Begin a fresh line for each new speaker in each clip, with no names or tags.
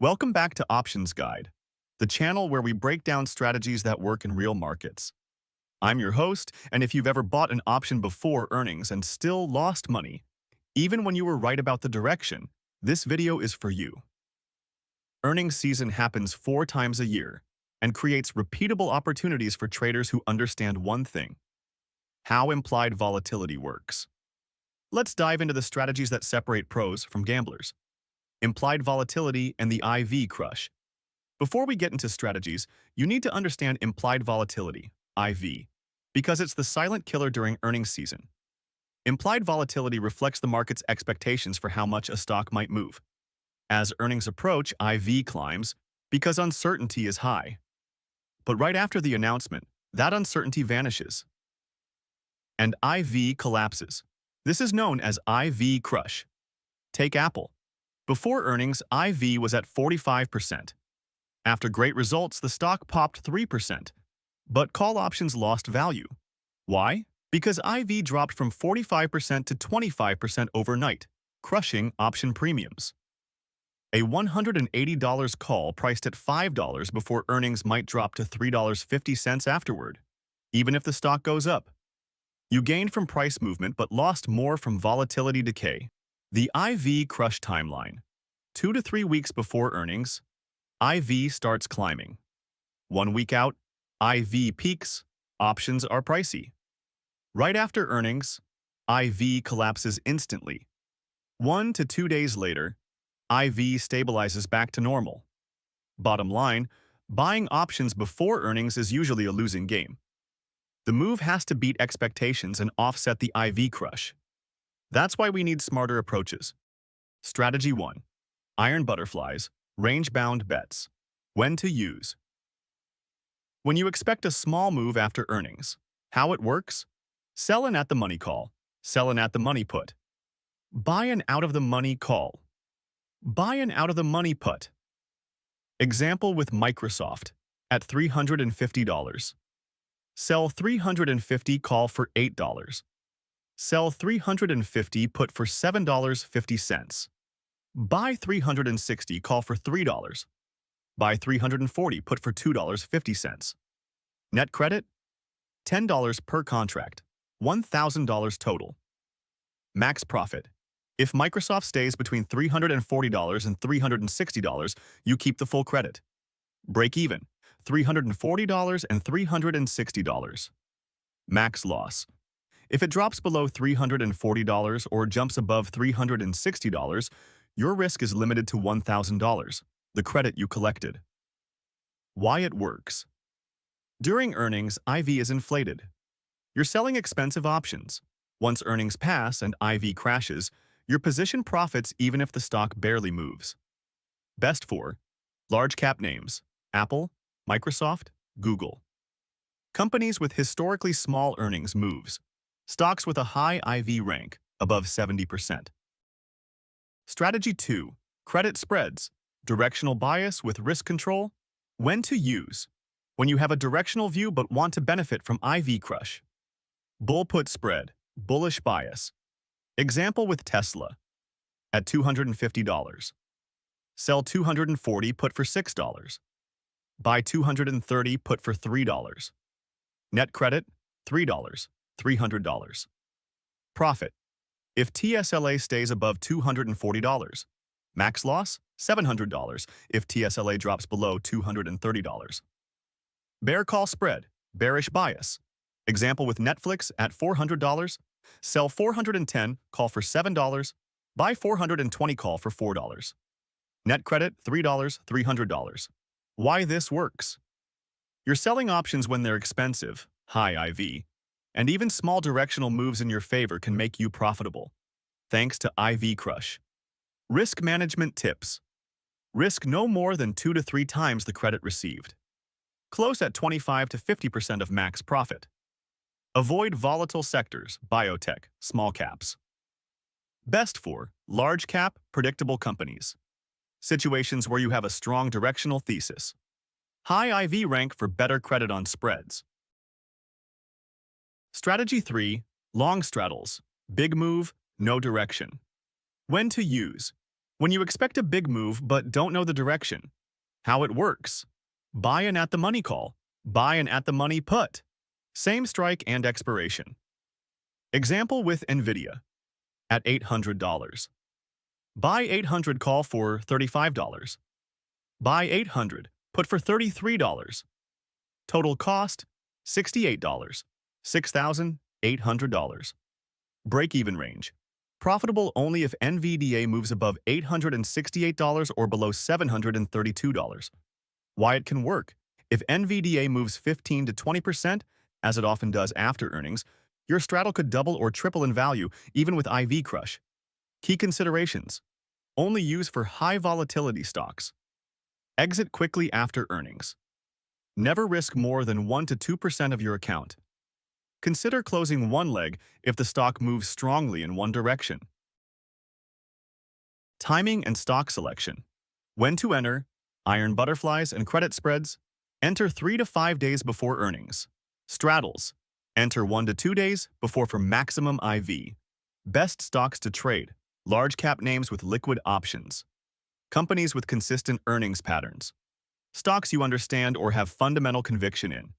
Welcome back to Options Guide, the channel where we break down strategies that work in real markets. I'm your host, and if you've ever bought an option before earnings and still lost money, even when you were right about the direction, this video is for you. Earnings season happens 4 times a year and creates repeatable opportunities for traders who understand one thing: how implied volatility works. Let's dive into the strategies that separate pros from gamblers. Implied volatility and the IV crush. Before we get into strategies, you need to understand implied volatility, IV, because it's the silent killer during earnings season. Implied volatility reflects the market's expectations for how much a stock might move. As earnings approach, IV climbs because uncertainty is high. But right after the announcement, that uncertainty vanishes, and IV collapses. This is known as IV crush. Take Apple. Before earnings, IV was at 45%. After great results, the stock popped 3%. But call options lost value. Why? Because IV dropped from 45% to 25% overnight, crushing option premiums. A $180 call priced at $5 before earnings might drop to $3.50 afterward, even if the stock goes up. You gained from price movement but lost more from volatility decay. The IV crush timeline. 2 to 3 weeks before earnings, IV starts climbing. 1 week out, IV peaks, options are pricey. Right after earnings, IV collapses instantly. 1 to 2 days later, IV stabilizes back to normal. Bottom line, buying options before earnings is usually a losing game. The move has to beat expectations and offset the IV crush. That's why we need smarter approaches. Strategy 1. Iron butterflies, range-bound bets. When to use. When you expect a small move after earnings, how it works? Sell in at the money call, sell in at the money put. Buy an out-of-the-money call. Buy an out-of-the-money put. Example with Microsoft, at $350. Sell $350 call for $8. Sell $350 put for $7.50. Buy $360 call for $3. Buy $340 put for $2.50. Net credit? $10 per contract, $1,000 total. Max profit. If Microsoft stays between $340 and $360, you keep the full credit. Break even, $340 and $360. Max loss. If it drops below $340 or jumps above $360, your risk is limited to $1,000, the credit you collected. Why it works. During earnings, IV is inflated. You're selling expensive options. Once earnings pass and IV crashes, your position profits even if the stock barely moves. Best for large cap names: Apple, Microsoft, Google. Companies with historically small earnings moves. Stocks with a high IV rank, above 70%. Strategy 2. Credit spreads. Directional bias with risk control. When to use. When you have a directional view but want to benefit from IV crush. Bull put spread. Bullish bias. Example with Tesla. At $250. Sell $240 put for $6. Buy $230 put for $3. Net credit, $3. $300. Profit. If TSLA stays above $240. Max loss, $700 if TSLA drops below $230. Bear call spread, bearish bias. Example with Netflix at $400. Sell $410, call for $7. Buy $420, call for $4. Net credit, $3, $300. Why this works. You're selling options when they're expensive, high IV, and even small directional moves in your favor can make you profitable, thanks to IV crush. Risk management tips. Risk no more than 2 to 3 times the credit received. Close at 25 to 50% of max profit. Avoid volatile sectors, biotech, small caps. Best for large cap, predictable companies. Situations where you have a strong directional thesis. High IV rank for better credit on spreads. Strategy 3. Long straddles. Big move, no direction. When to use. When you expect a big move but don't know the direction. How it works. Buy an at-the-money call. Buy an at-the-money put. Same strike and expiration. Example with NVIDIA. At $800. Buy 800 call for $35. Buy 800, put for $33. Total cost, $68. $6,800. Break-even range. Profitable only if NVDA moves above $868 or below $732. Why it can work. If NVDA moves 15 to 20%, as it often does after earnings, your straddle could double or triple in value, even with IV crush. Key considerations. Only use for high-volatility stocks. Exit quickly after earnings. Never risk more than 1 to 2% of your account. Consider closing one leg if the stock moves strongly in one direction. Timing and stock selection. When to enter, iron butterflies and credit spreads. Enter 3 to 5 days before earnings. Straddles. Enter 1 to 2 days before for maximum IV. Best stocks to trade. Large cap names with liquid options. Companies with consistent earnings patterns. Stocks you understand or have fundamental conviction in.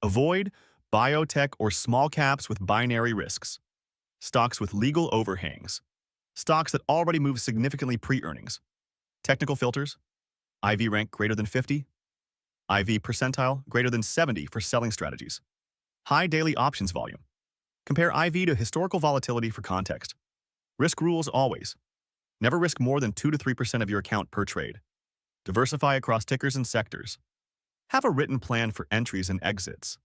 Avoid biotech or small caps with binary risks. Stocks with legal overhangs. Stocks that already move significantly pre-earnings. Technical filters. IV rank greater than 50. IV percentile greater than 70 for selling strategies. High daily options volume. Compare IV to historical volatility for context. Risk rules always. Never risk more than 2 to 3% of your account per trade. Diversify across tickers and sectors. Have a written plan for entries and exits.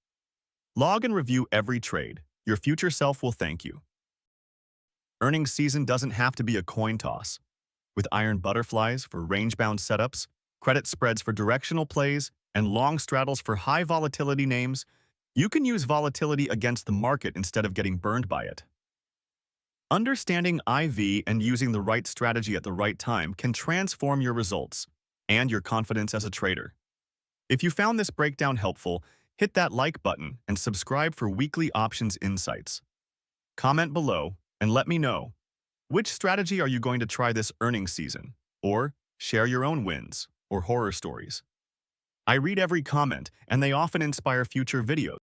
Log and review every trade. Your future self will thank you. Earnings season doesn't have to be a coin toss. With iron butterflies for range-bound setups, credit spreads for directional plays, and long straddles for high volatility names, you can use volatility against the market instead of getting burned by it. Understanding IV and using the right strategy at the right time can transform your results and your confidence as a trader. If you found this breakdown helpful, hit that like button and subscribe for weekly options insights. Comment below and let me know, which strategy are you going to try this earnings season? Or share your own wins or horror stories. I read every comment and they often inspire future videos.